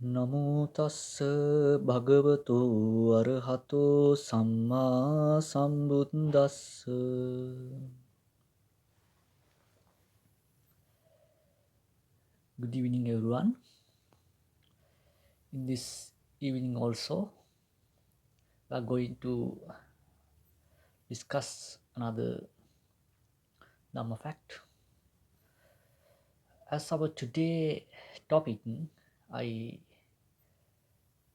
නමෝ තස්ස භගවතු අරහතෝ සම්මා සම්බුද්දස්ස. Good evening, everyone. In this evening, also, we are going to discuss another Dhamma fact. As our today topic, I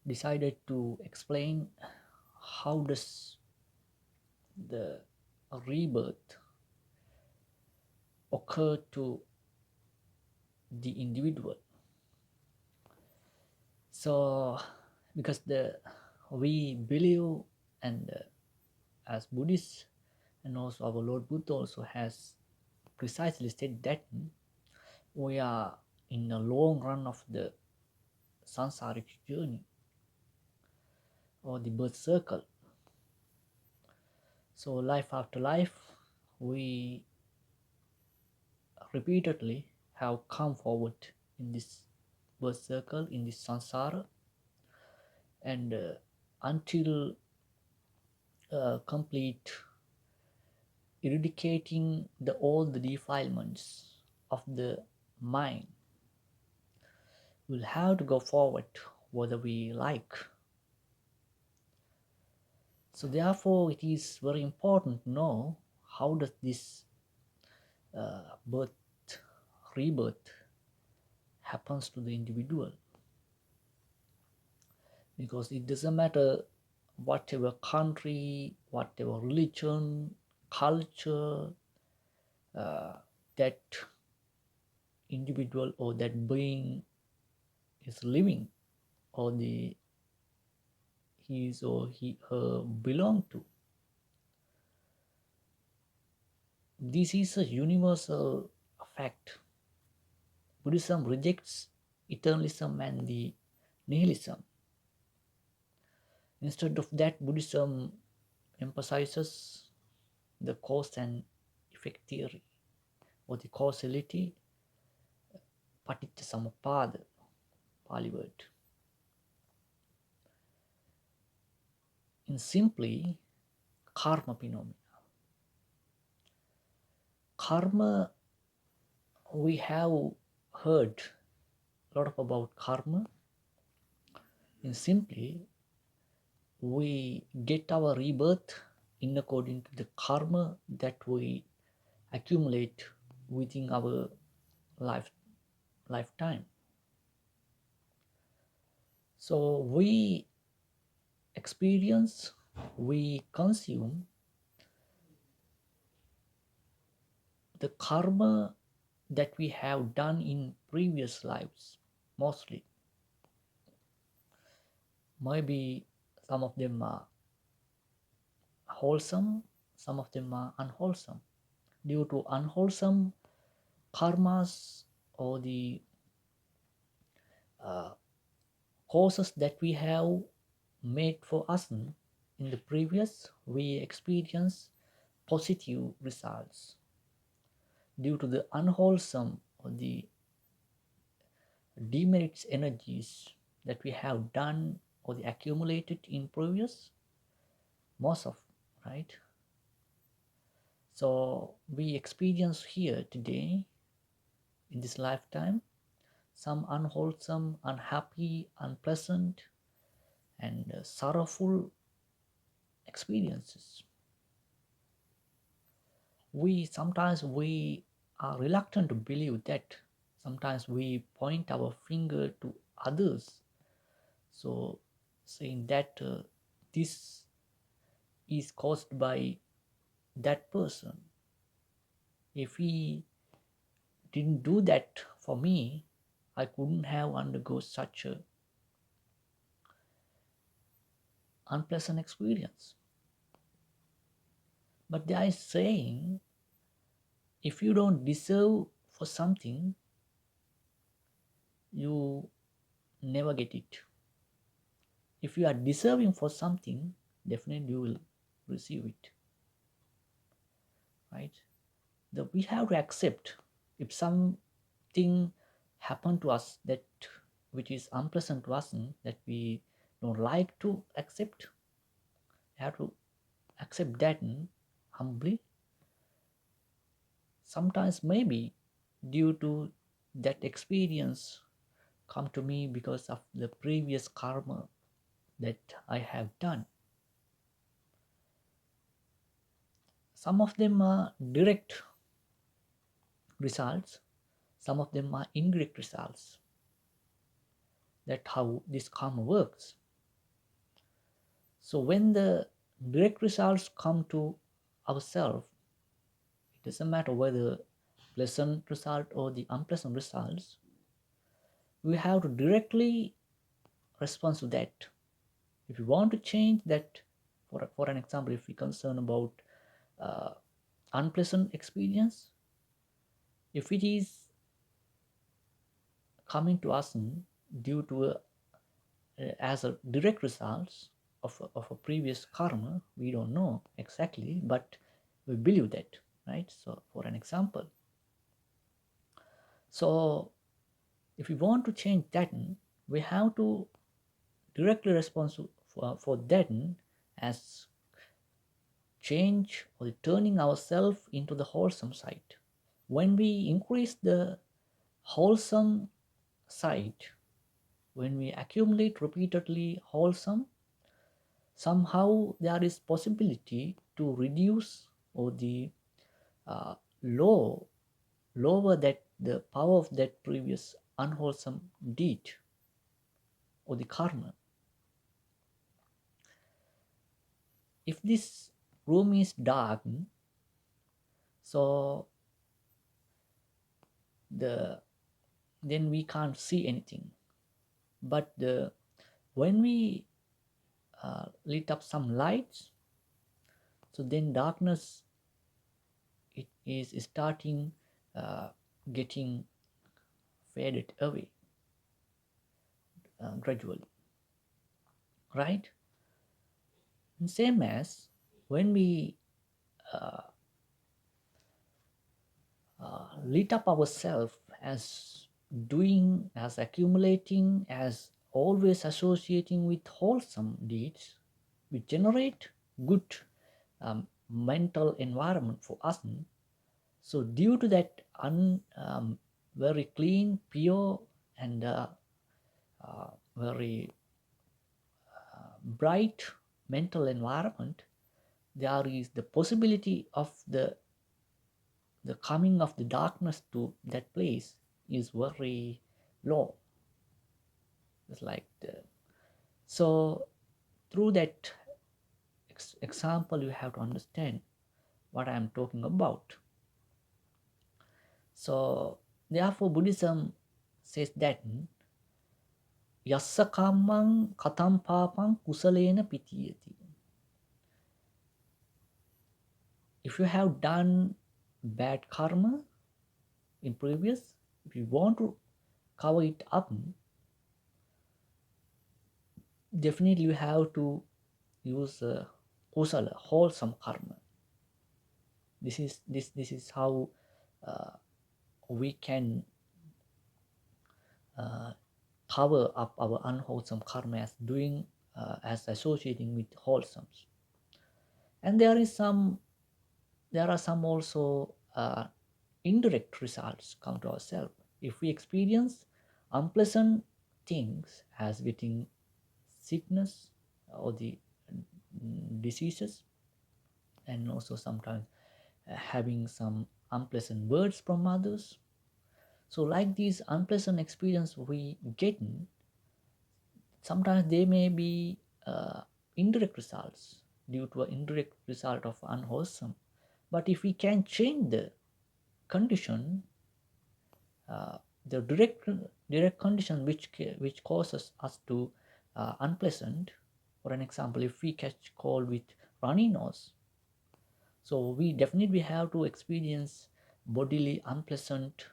decided to explain how does the rebirth occur to the individual. So because we believe, and as Buddhists, and also our Lord Buddha also has precisely said that we are in the long run of the samsaric journey or the birth circle. So life after life, we repeatedly have come forward in this birth circle, in this samsara, and until complete eradicating all the defilements of the mind, we'll have to go forward whether we like. So therefore it is very important to know how does this birth rebirth happens to the individual, because it doesn't matter whatever country, whatever religion, culture that individual or that being is living, or the his or he her belong to. This is a universal fact. Buddhism rejects eternalism and the nihilism. Instead of that, Buddhism emphasizes the cause and effect theory, or the causality, paticca samuppada, Pali word. In simply, karma phenomena. Karma, we have heard a lot about karma. In simply, we get our rebirth in according to the karma that we accumulate within our lifetime. So we experience, we consume the karma that we have done in previous lives, mostly. Maybe some of them are wholesome, some of them are unwholesome. Due to unwholesome karmas, or the causes that we have made for us in the previous, we experience positive results. Due to the unwholesome or the demerits energies that we have done or the accumulated in previous, most of, right? So we experience here today in this lifetime some unwholesome, unhappy, unpleasant, and sorrowful experiences. We are reluctant to believe that. Sometimes we point our finger to others, so saying that this is caused by that person. If he didn't do that for me, I couldn't have undergone such a unpleasant experience. But they are saying, if you don't deserve for something, you never get it. If you are deserving for something, definitely you will receive it, right? We have to accept if something happened to us that which is unpleasant to us, that we don't like to accept, we have to accept that humbly. Sometimes maybe due to that experience come to me because of the previous karma that I have done. Some of them are direct results, some of them are indirect results. That's how this karma works. So when the direct results come to ourselves, it doesn't matter whether pleasant result or the unpleasant results, we have to directly respond to that. If you want to change that, for an example, if we concern about uh, unpleasant experience, if it is coming to us due to as a direct result of a previous karma, we don't know exactly, but we believe that, right? So for an example, so if we want to change that, we have to directly respond for that as change or turning ourselves into the wholesome side. When we increase the wholesome side, when we accumulate repeatedly wholesome, somehow there is possibility to reduce or the uh, low lower that the power of that previous unwholesome deed or the karma. If this room is dark, so the then we can't see anything. But when we lit up some lights, so then darkness, it is starting uh, getting faded away gradually, right? And same as when we lit up ourselves as doing, as accumulating, as always associating with wholesome deeds, we generate good mental environment for us. So due to that very clean, pure, and very bright mental environment, there is the possibility of the coming of the darkness to that place is very low. It's like so through that example, you have to understand what I am talking about. So therefore Buddhism says that yassa kammang katam papang kusalena pitiyati. If you have done bad karma in previous, if you want to cover it up, definitely you have to use kusala, wholesome karma. This is how uh, we can cover up our unwholesome karma as doing as associating with wholesome. And there are some also indirect results come to ourselves. If we experience unpleasant things as getting sickness or the diseases, and also sometimes having some unpleasant words from others, so like these unpleasant experience we get, sometimes they may be indirect results due to an indirect result of unwholesome. But if we can change the condition, uh, the direct condition which causes us to unpleasant. For an example, if we catch cold with runny nose, so we definitely have to experience bodily unpleasant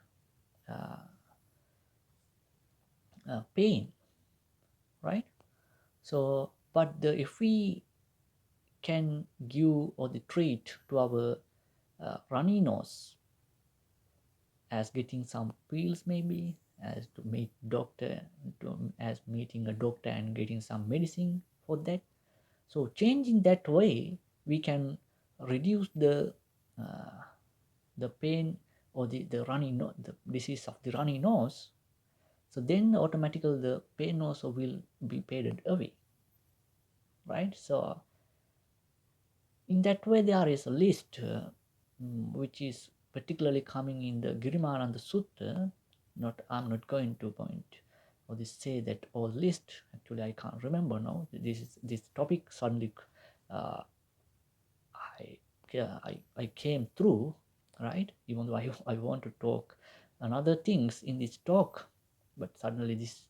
uh, pain, right? So but if we can give or the treat to our runny nose as getting some pills maybe, as to meet doctor, as meeting a doctor and getting some medicine for that. So changing that way, we can reduce uh, the pain or the runny the disease of the runny nose. So then automatically the pain also will be faded away, right? So in that way, there is a list which is particularly coming in the Girimananda Sutta. Not, I'm not going to point or this say that all list. Actually, I can't remember now. This topic suddenly uh, I, I came through, right? Even though I want to talk another things in this talk, but suddenly this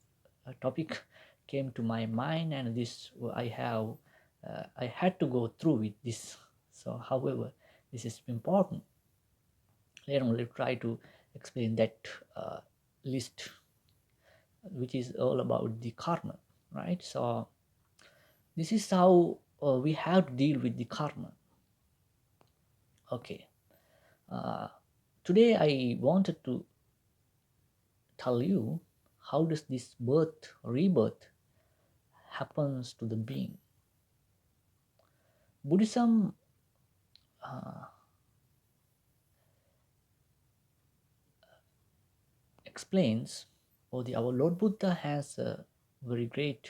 topic came to my mind, and this I had to go through with this. So, however, this is important. Later on, we'll try to explain that uh, list, which is all about the karma, right? So, this is how we have to deal with the karma. Okay. Uh, Today I wanted to tell you how does this birth rebirth happens to the being. Buddhism uh, explains, or our Lord Buddha has a very great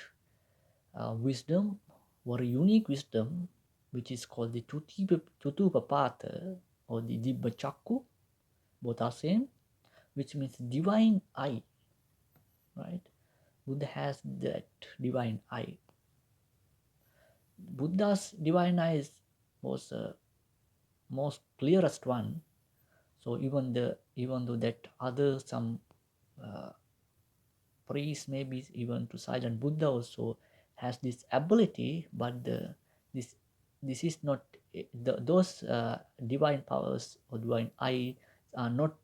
wisdom, very unique wisdom, which is called the Tutupapata or the Dibba Chakku, both are same, which means divine eye, right? Buddha has that divine eye. Buddha's divine eye was most clearest one. So even though that other some uh, priests, maybe even to silent Buddha also has this ability, but this this is not those divine powers or divine eye are not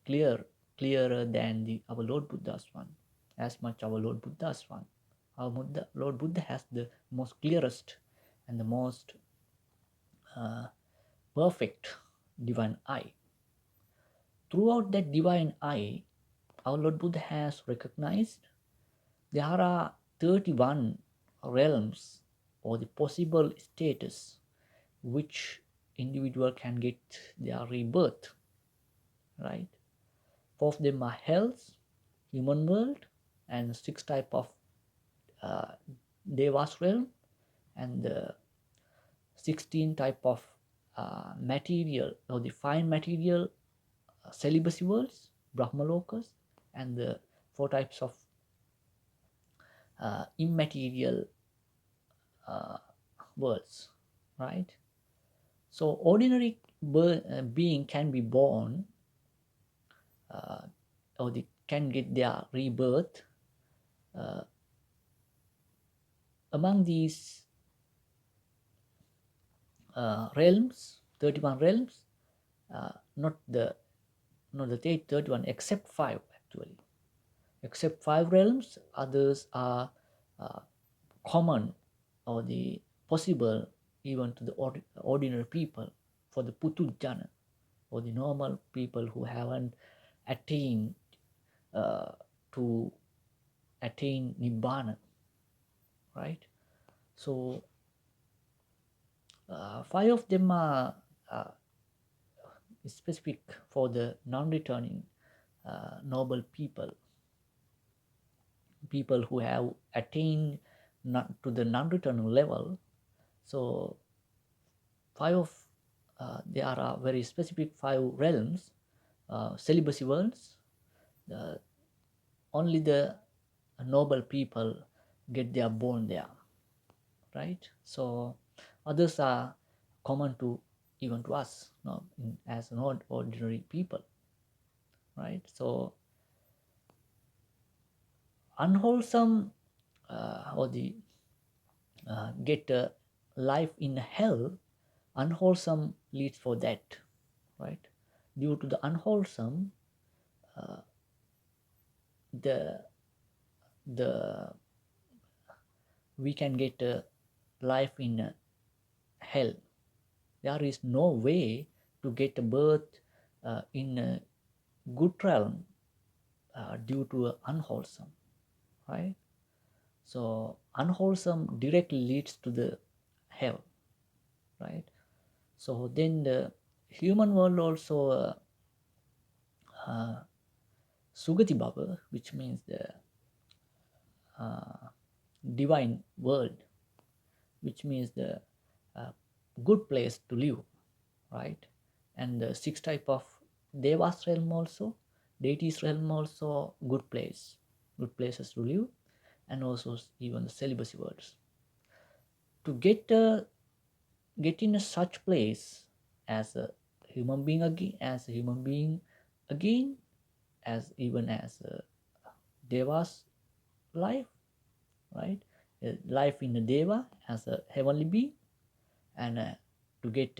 clearer than the our Lord Buddha's one, as much our Lord Buddha's one. Our Lord Buddha has the most clearest and the most uh, perfect divine eye. Throughout that divine eye, our Lord Buddha has recognized there are 31 realms or the possible status which individual can get their rebirth, right? Four of them are health, human world, and six type of uh, devas realm, and 16 type of material or the fine material celibacy worlds, Brahmalokas, and the four types of immaterial uh, worlds, right? So ordinary being can be born uh, or they can get their rebirth uh, among these realms, 31 realms, not the 31 except five actually. Except five realms, others are uh, common or the possible even to the ordinary people, for the putujana or the normal people who haven't attained uh, to attain nibbana, right? So five of them are specific for the non-returning noble people who have attained not to the non-returning level. So five of there are very specific five realms, celibacy worlds. Only the noble people get their born there, right? So others are common to even to us, no, as not ordinary people, right? So unwholesome or the get life in hell, unwholesome leads for that, right? Due to the unwholesome, the the we can get life in hell. There is no way to get a birth in a good realm due to unwholesome, right? So unwholesome directly leads to the hell, right? So then the human world also Sugati Baba, which means the uh, divine world, which means the uh, good place to live, right? And the six type of Devas realm also, deities realm also good places to live, and also even the celibacy worlds. To get in a such place as a human being again, as even as a Deva's life, right? Life in a Deva as a heavenly being, and to get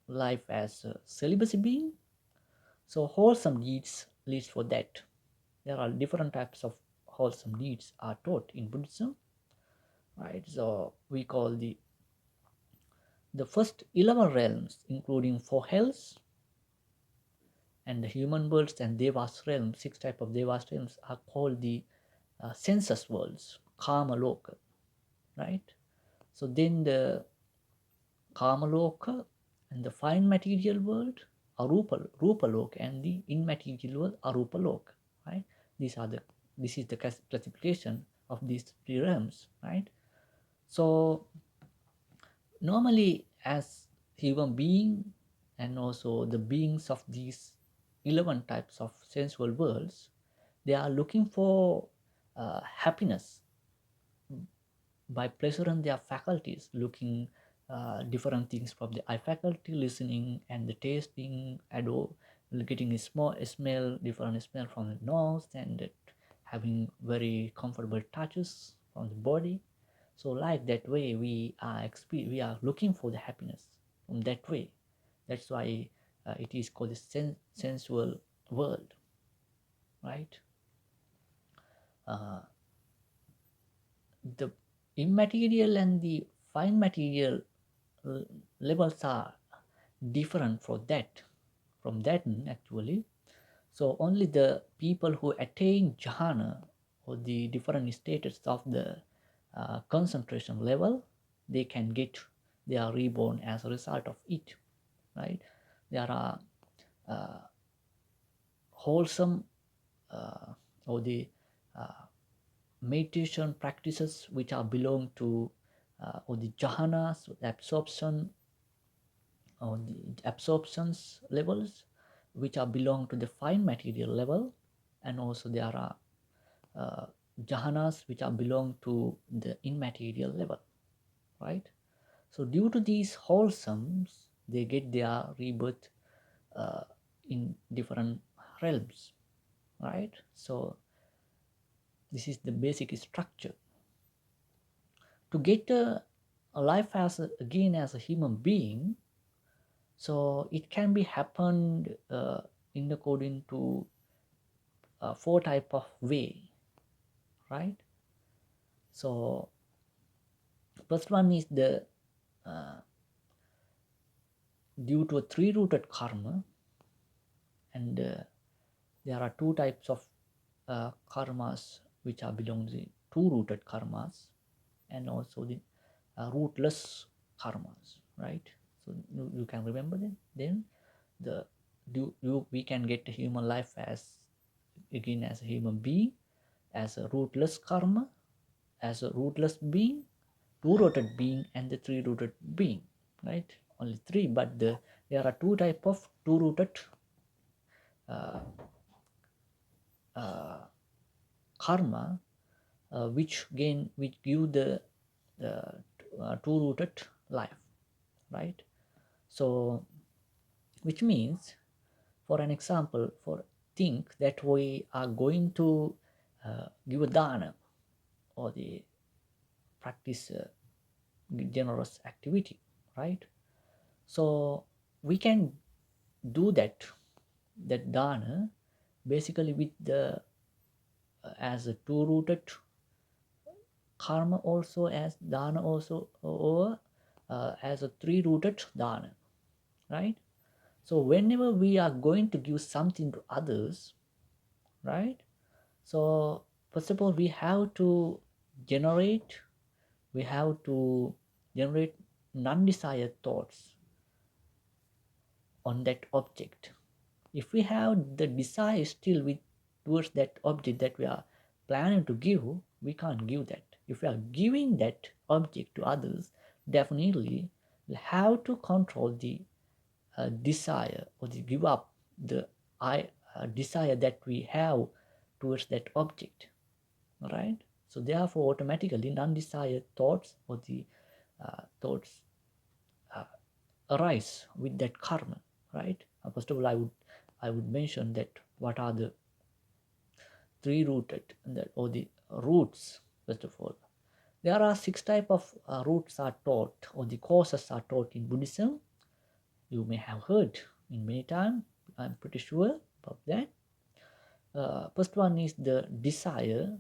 life as a celibacy being. So wholesome deeds leads for that. There are different types of wholesome deeds are taught in Buddhism, right? So we call the first 11 realms, including four hells and the human worlds and Devas realms, six type of Devas realms are called the sensus worlds, Kama Loka, right? So then the Kamaloka and the fine material world, Rupa Loka, and the immaterial world, Arupa Loka, right? These are the this is the classification of these three realms, right? So normally, as human being and also the beings of these 11 types of sensual worlds, they are looking for happiness by pleasuring their faculties, looking different things from the eye faculty, listening and the tasting, getting a smell, different smell from the nose, and having very comfortable touches from the body. So like that way, we are looking for the happiness from that way. That's why it is called the sensual world, right? Uh, the immaterial and the fine material l- levels are different from that actually. So only the people who attain jhana or the different status of the concentration level, they can get, they are reborn as a result of it, right? There are uh, wholesome or the uh, meditation practices which are belong to or the jhanas, the absorptions levels which are belong to the fine material level, and also there are uh, jhanas which are belong to the immaterial level, right? So due to these wholesomes, they get their rebirth uh, in different realms, right? So this is the basic structure. To get a life as again as a human being, so it can be happened in according to four type of way, right? So first one is the uh, due to a three rooted karma, and there are two types of karmas which are belong to the two rooted karmas, and also the rootless karmas, right? So you can remember them. Then the we can get a human life as again as a human being, as a rootless karma, as a rootless being, two rooted being, and the three rooted being, right? Only three, but there are two type of two rooted uh, uh, karma, which give the two rooted life, right? So which means, for an example, for think that we are going to give a dana or the practice generous activity, right? So we can do that dana basically with the as a two rooted karma, also as dana, also or as a three rooted dana, right? So whenever we are going to give something to others, right, So first of all, generate we have to generate non-desired thoughts on that object. If we have the desire still with towards that object that we are planning to give, we can't give that. If we are giving that object to others, definitely we have to control the desire or the give up the desire that we have towards that object, right? So therefore automatically non-desired thoughts or the thoughts arise with that karma, right? First of all, I would mention that what are the three rooted that or the roots. First of all, there are six type of roots are taught or the causes are taught in Buddhism. You may have heard in many times. I'm pretty sure about that. First one is the desire,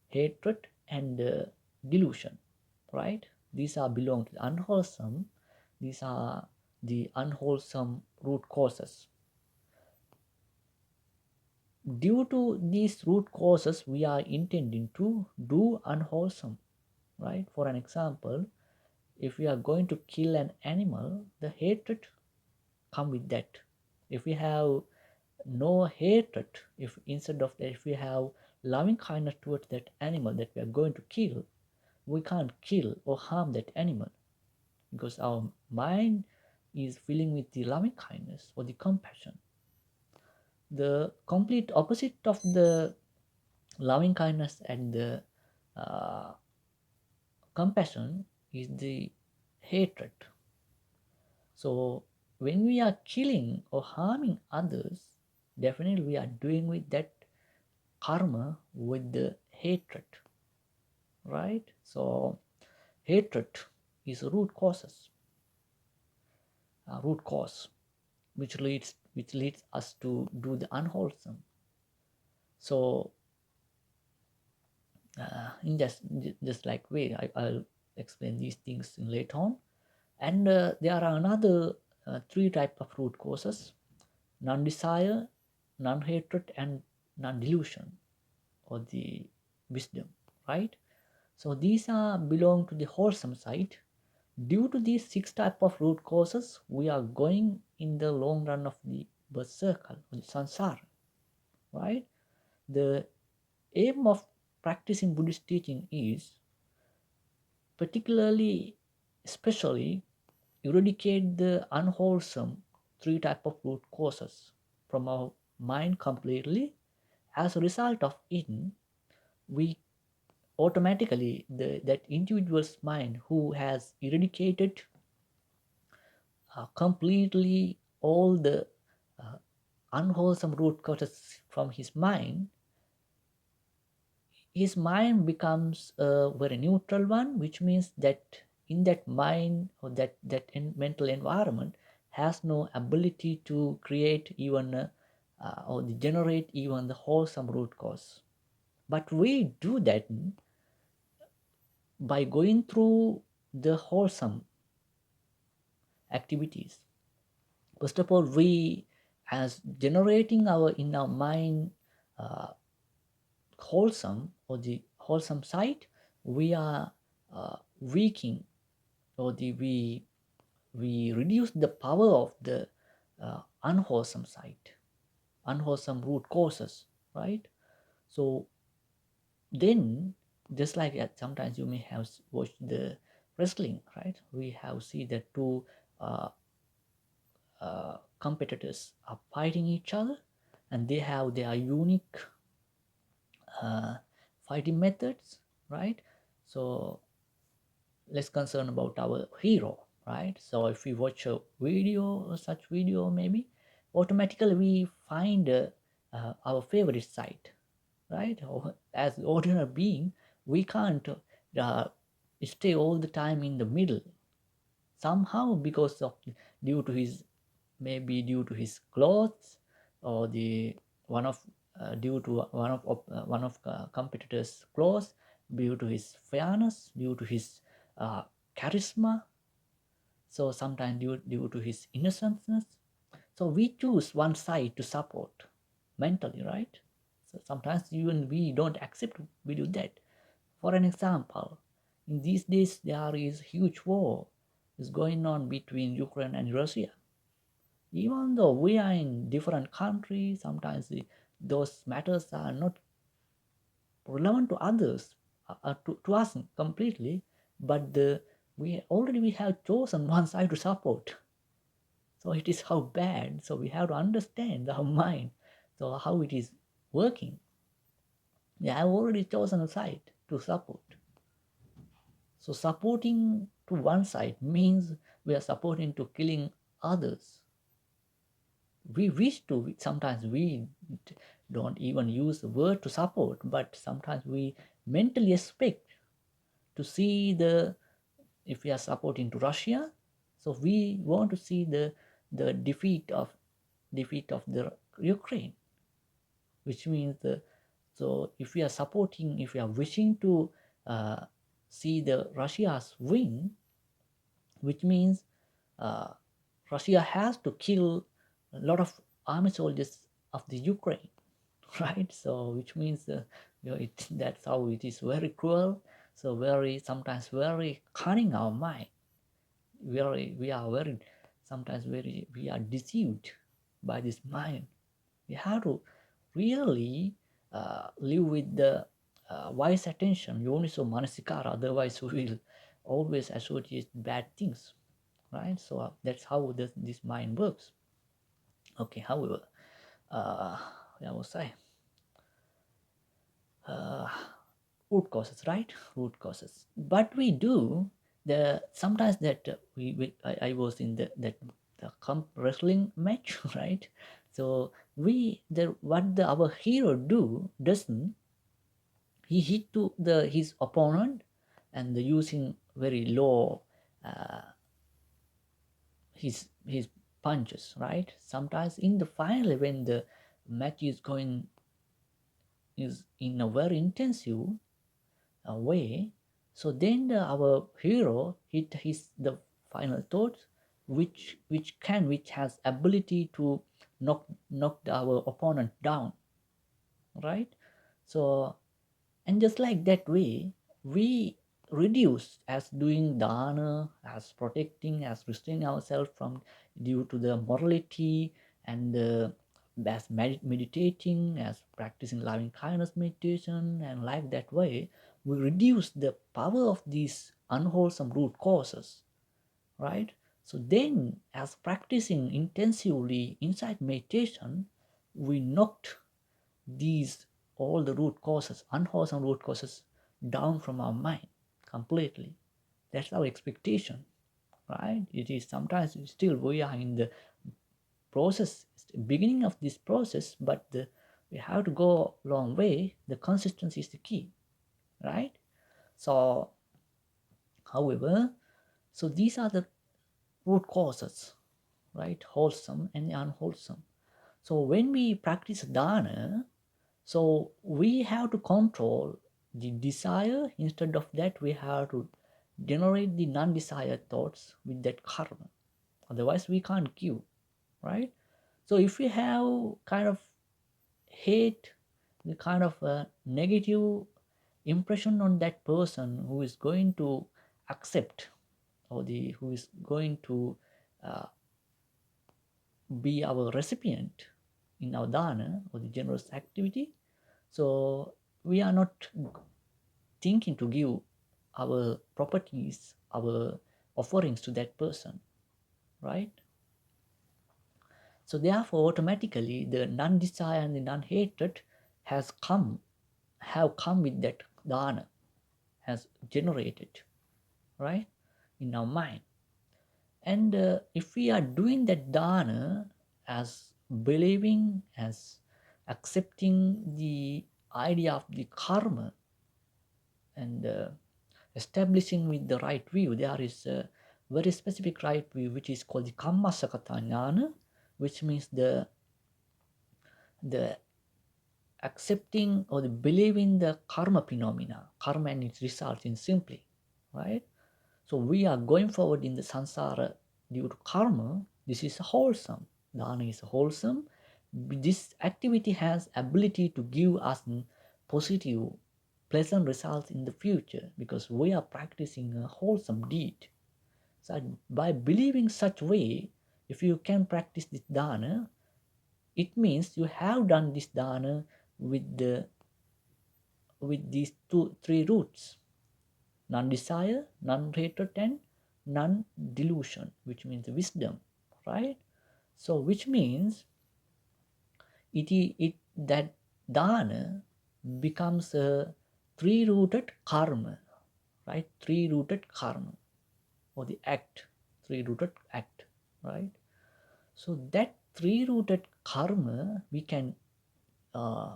hatred, and delusion, right? These are belong to the unwholesome. These are the unwholesome root causes. Due to these root causes, we are intending to do unwholesome, right? For an example, if we are going to kill an animal, the hatred come with that. If we have no hatred, if instead of that, if we have loving kindness towards that animal that we are going to kill, we can't kill or harm that animal because our mind is filling with the loving kindness or the compassion. The complete opposite of the loving kindness and the uh, compassion is the hatred. So when we are killing or harming others, definitely we are doing with that karma with the hatred, right? So hatred is root cause, which leads us to do the unwholesome. So in just like way, I'll explain these things in later on. And there are another three type of root causes: non-desire, non-hatred, and non-delusion, or the wisdom, right? So these are belong to the wholesome side. Due to these six type of root causes, we are going in the long run of the birth circle, or the samsara, right? The aim of practicing Buddhist teaching is particularly, especially, eradicate the unwholesome three type of root causes from our mind completely. As a result of it, we automatically that individual's mind who has eradicated completely all the uh, unwholesome root causes from his mind becomes a very neutral one, which means that in that mind or that mental environment has no ability to create even or generate even the wholesome root cause. But we do that by going through the wholesome activities. First of all, we as generating our in our mind uh, wholesome or the wholesome side, we are weakening or the we reduce the power of the unwholesome side, unwholesome root causes, right? So then, just like sometimes you may have watched the wrestling, right? We have see that two uh, competitors are fighting each other, and they have their unique uh, fighting methods, right? So let's concern about our hero, right? So if we watch a video or such video, maybe automatically we find our favorite side, right? Or as ordinary being, we can't uh, stay all the time in the middle somehow because of due to his maybe due to his clothes or the one of due to one of competitors clothes, due to his fairness, due to his uh, charisma, so sometimes due to his innocence. So we choose one side to support mentally, right? So sometimes even we don't accept we do that. For an example, in these days there is huge war is going on between Ukraine and Russia. Even though we are in different countries, sometimes those matters are not relevant to others, to us completely, but we have chosen one side to support. So it is how bad. So we have to understand our mind, so how it is working. We have already chosen a side to support. So supporting to one side means we are supporting to killing others. We wish to, sometimes we don't even use the word to support, but sometimes we mentally expect to see the, if we are supporting to Russia, so we want to see the defeat of the Ukraine, which means the, so if we are supporting, if we are wishing to see the Russia's win, which means uh, Russia has to kill a lot of army soldiers of the Ukraine, right? So which means that's how it is very cruel. So very, sometimes very cunning our mind. We are very, sometimes very, we are deceived by this mind. We have to really live with the wise attention, yoniso manasikara, otherwise we will always associate bad things, right? So that's how this mind works. Okay, however, uh, I will say uh, root causes, right? Root causes. But we do the sometimes that I was in the wrestling match, right? So our hero doesn't, he hit to the his opponent and using very low uh, his punches, right? Sometimes in the final, when the match is going, is in a very intensive way, so then our hero hit his the final thoughts, which has ability to knock our opponent down, right? So, and just like that way, we reduce as doing dana, as protecting, as restraining ourselves from due to the morality, and as meditating, as practicing loving kindness meditation, and like that way, we reduce the power of these unwholesome root causes, right? So then, as practicing intensively inside meditation, we knocked these, all the root causes, unwholesome root causes, down from our mind completely. That's our expectation, right? It is sometimes still we are in the process, beginning of this process, but we have to go a long way. The consistency is the key, right? So, however, so these are the root causes, right? Wholesome and unwholesome. So when we practice dana, so we have to control the desire. Instead of that, we have to generate the non-desired thoughts with that karma. Otherwise, we can't give, right? So if we have kind of hate, the kind of a negative impression on that person who is going to accept, or the who is going to uh, be our recipient in our dana or the generous activity, so we are not thinking to give our properties, our offerings to that person, right? So therefore, automatically, the non-desire and the non-hatred has come, have come with that dana, has generated, right, in our mind. And if we are doing that dana as believing, as accepting the idea of the karma, and establishing with the right view, there is a very specific right view which is called the Kammasakata Jnana, which means the accepting or the believing the karma phenomena, karma and its results in simply, right? So we are going forward in the samsara due to karma. This is wholesome. Dana is wholesome, This activity has ability to give us positive, pleasant results in the future because we are practicing a wholesome deed. So by believing such way, if you can practice this dana, it means you have done this dana with these three roots: non-desire, non-hatred, and non-delusion, which means wisdom, right? So which means it that dana becomes a three-rooted karma, right? Three-rooted karma, or the act, three-rooted act, right? So that three-rooted karma, we can uh,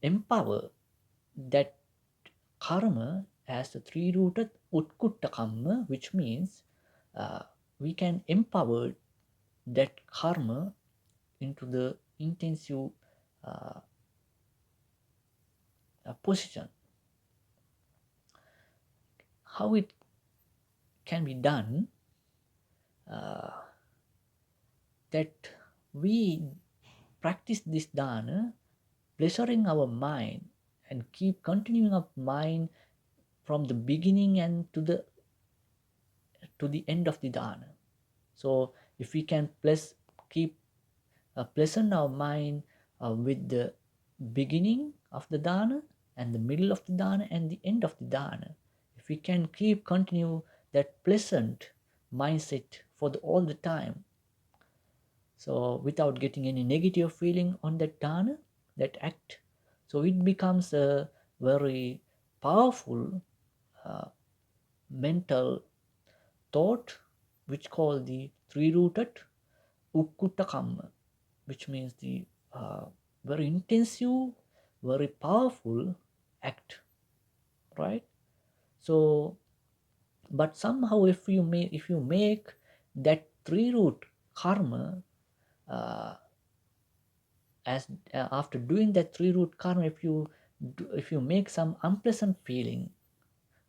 empower that karma as the three-rooted utkutta karma, which means uh, we can empower that karma into the intensive uh, position. How it can be done, uh, that we practice this dana, pleasuring our mind and keep continuing our mind from the beginning and to the end of the dana. So if we can keep pleasant our mind with the beginning of the dana and the middle of the dana and the end of the dana, if we can keep continue that pleasant mindset for all the time, so without getting any negative feeling on that dana, that act, so it becomes a very powerful uh, mental thought, which called the three-rooted Ukkutta Kamma, which means the very intensive, very powerful act, right? So, but somehow if you make that three-root karma, uh, as after doing that three-root karma, if you make some unpleasant feeling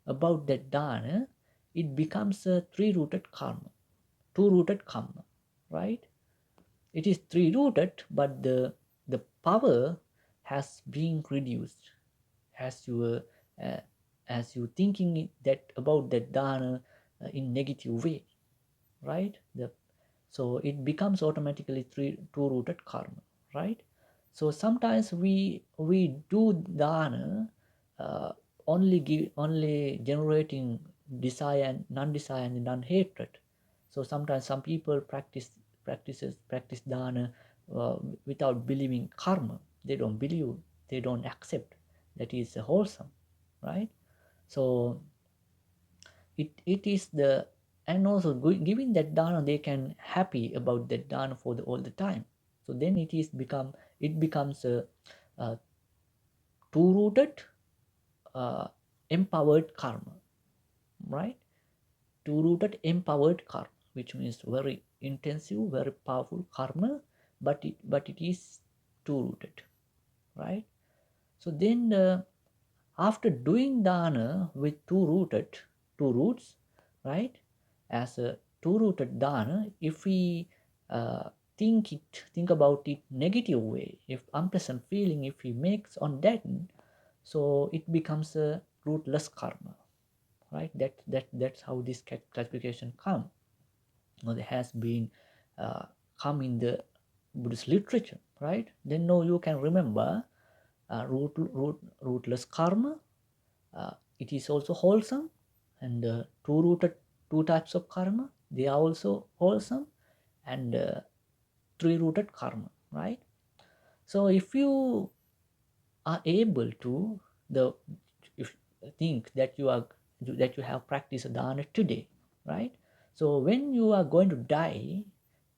about that dana, it becomes a three-rooted karma, two-rooted karma, right? It is three-rooted, but the power has been reduced as uh, you thinking that about that dana in negative way, right? So it becomes automatically two-rooted karma, right? So sometimes we do dana uh, only generating desire and non-desire and non-hatred. So sometimes some people practice dana uh, without believing karma. They don't believe, they don't accept that is wholesome, right? So it is the, and also giving that dana, they can happy about that dana for all the time. So then it becomes a two rooted empowered karma, right? Two rooted empowered karma, which means very intensive, very powerful karma, but it is two rooted, right? So then after doing dana with two roots, right? As a two rooted dana, if we think about it negative way, if unpleasant feeling if he makes on that, so it becomes a rootless karma, right? That's how this classification come, or it has been come in the Buddhist literature, right? Then now you can remember rootless karma. It is also wholesome, and two types of karma, they are also wholesome, and three-rooted karma, right? So if you are able to the if think that you have practiced dana today, right? So when you are going to die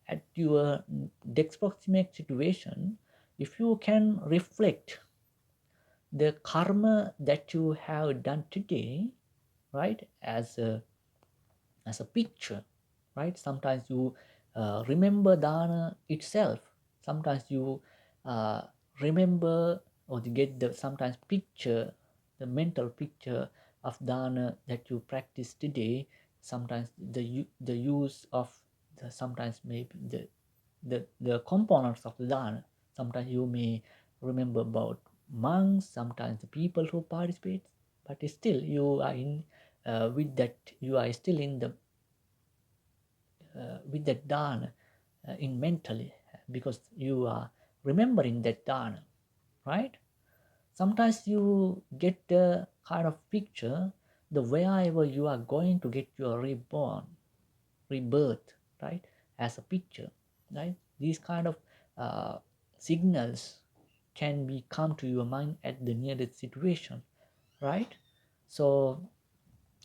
at your next proximate situation, if you can reflect the karma that you have done today, right, as a picture, right? Sometimes you remember dana itself, sometimes you uh, remember or you get the sometimes picture, the mental picture of dana that you practice today. Sometimes the use of sometimes maybe the components of the dana. Sometimes you may remember about monks, sometimes the people who participate, but still you are in with that, you are still in the with that dana in mentally, because you are remembering that dana, right? Sometimes you get the kind of picture the wherever you are going to get your rebirth, right, as a picture, right? These kind of uh, signals can be come to your mind at the nearest situation, right? So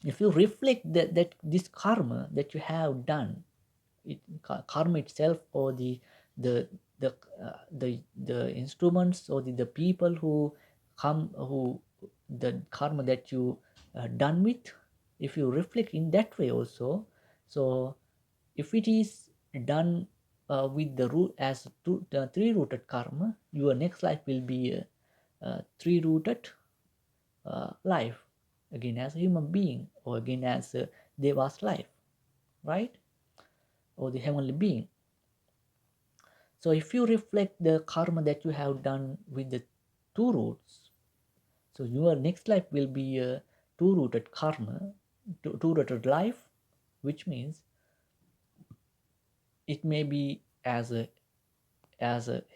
if you reflect that this karma that you have done, karma itself, or the the the instruments, or the people who come, who the karma that you done with, if you reflect in that way also, so if it is done with the root as three rooted karma, your next life will be a three rooted life, again as a human being, or again as a deva's life, right, or the heavenly being. So if you reflect the karma that you have done with the two roots, so your next life will be a two rooted karma, two rooted life, which means it may be as a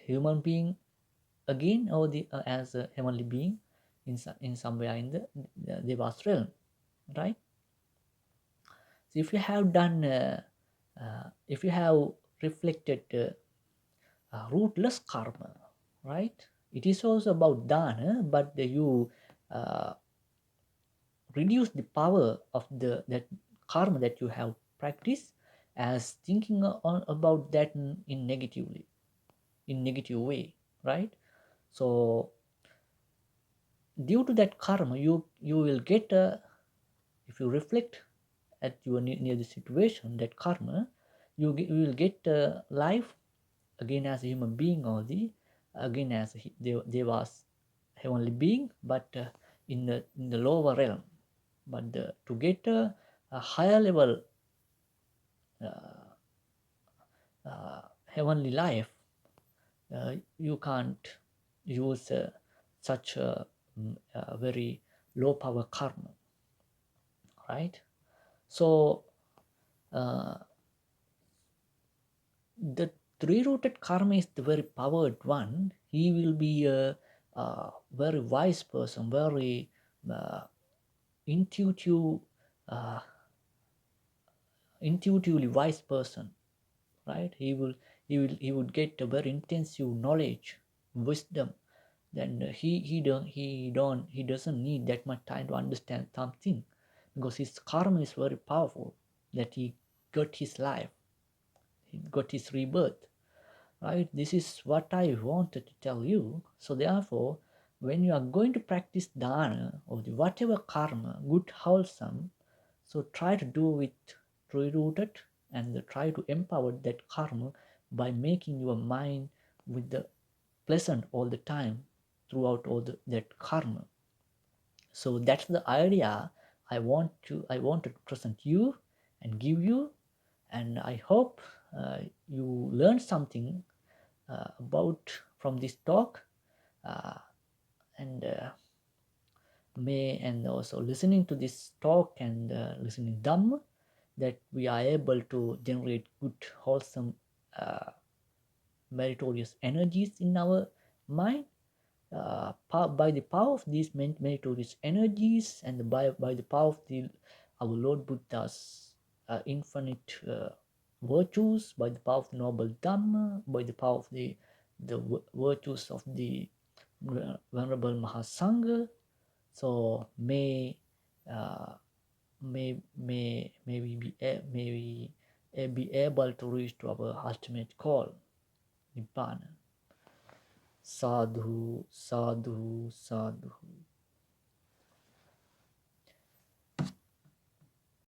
human being again, or the as a heavenly being in somewhere in the Devas realm, right? So if you have reflected rootless karma, right? It is also about dana, but you uh, reduce the power of that karma that you have practiced, as thinking on about that in negative way, right? So due to that karma, you will get a, if you reflect at your near the situation, that karma, you will get a life again as a human being, or the again as there was heavenly being, but in the lower realm. But to get a higher level uh, heavenly life, you can't use such a very low power karma, right? So uh, the three rooted karma is the very powered one. He will be a very wise person, very uh, intuitive, uh, intuitively wise person, right? He would get a very intensive knowledge, wisdom. Then he doesn't need that much time to understand something, because his karma is very powerful, that he got his life, he got his rebirth, right? This is what I wanted to tell you. So therefore, when you are going to practice dana, or the whatever karma, good, wholesome, so try to do it true rooted, and try to empower that karma by making your mind with the pleasant all the time throughout that karma. So that's the idea I wanted to present you and give you, and I hope you learned something about from this talk, uh, and may and also listening to this talk, and listening Dhamma, that we are able to generate good, wholesome, uh, meritorious energies in our mind, by the power of these meritorious energies, and by the power of our Lord Buddha's infinite virtues, by the power of noble Dhamma, by the power of the virtues of the Venerable Mahasangha. So uh, may we be be able to reach to our ultimate call, Nibbana. Sadhu, sadhu, sadhu.